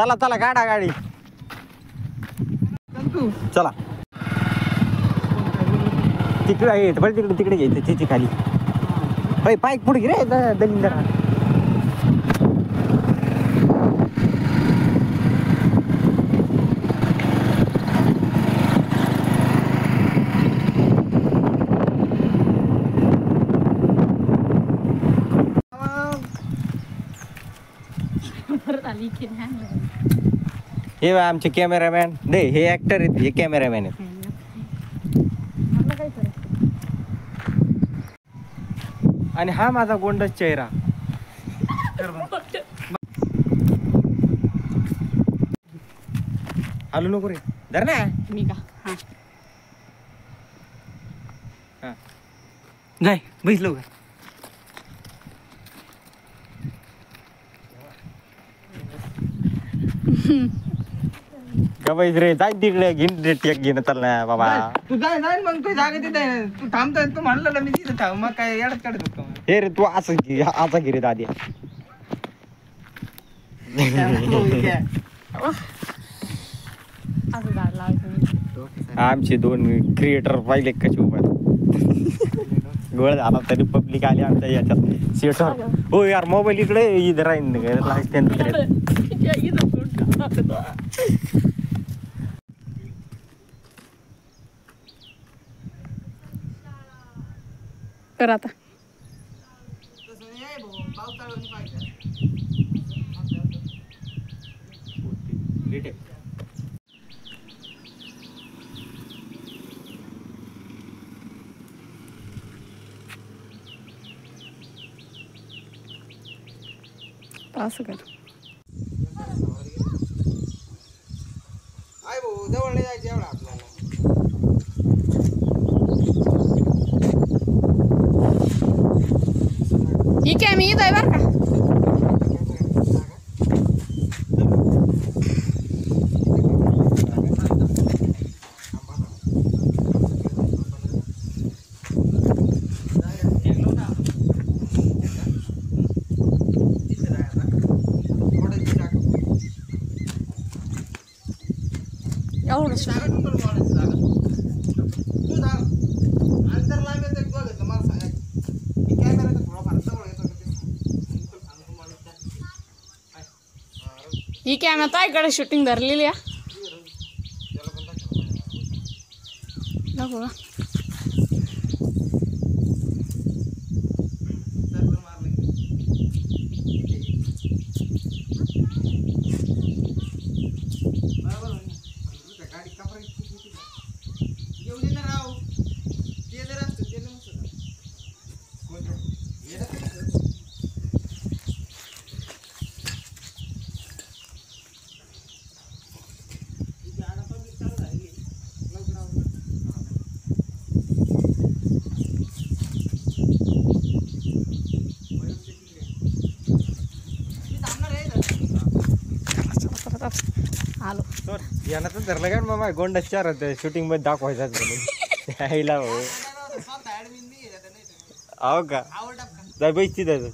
चला चला काढा गाडी चला तिकडे आहे बरं तिकडे तिकडे घ्यायचं तिथे खाली पाय पुढे घे रे दलिंदर हे आमचे कॅमेरामॅन नाही हे ऍक्टर आहेत हे कॅमेरामॅन आहेत आणि हा माझा गोंडस चेहरा हॅलो नको रे धर ना मी का हा जाय बैस लवकर का बैस रे जाय तिकडे घेऊन टेक घेणं चालणार बाबा तू जाय जाय मग तू जागा तिथे तू थांबतोय तू म्हणलं ना मी तिथे थांब मग काय येडत काढत होतो हे रे तू असं असा घे रे दादी असं झाड लावायचं आमचे दोन क्रिएटर पाहिले कसे उभा गोळ झाला तरी पब्लिक आली आमच्या याच्यात सिएटर हो यार मोबाईल इकडे इथं राहीन कर आता असं कर आय भाऊ जवळ नाही जायचं एवढा आपल्याला ठीक आहे मी येत आहे बरं का ही कॅमेरा ताईकडे शूटिंग धरलेली आहे नको का आलो यांना तर धरलं का मामा गोंडा चार होते शूटिंग मध्ये दाखवायचाच म्हणून यायला हो हो का जाय बैस तिथं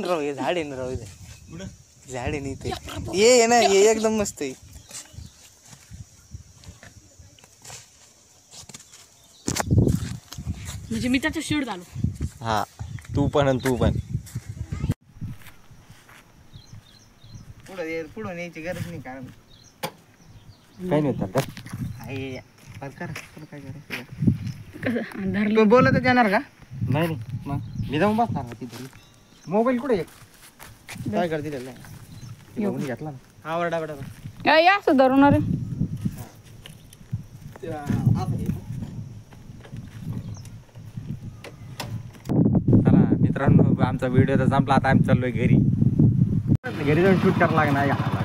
राव हे झाड आहे ना राव झाड आहे नाही ते ये ना ये एकदम मस्त आहे म्हणजे मी त्याच्या शूट झालो हा तू पण आणि तू पण पुढे यायची गरज नाही कारण काही नाही होतं काय करायचं धरलो बोलत जाणार का नाही नाही मग मी जाऊन बसणार तिथे मोबाईल कुठे काय करते त्याला घेतला ना आवडा आवडा या असं धरून रे चला मित्रांनो आमचा व्हिडिओ तर संपला आता आम्ही चाललोय घरी जाऊन शूट करावं लागणार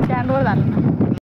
स्टँडवर झालं ना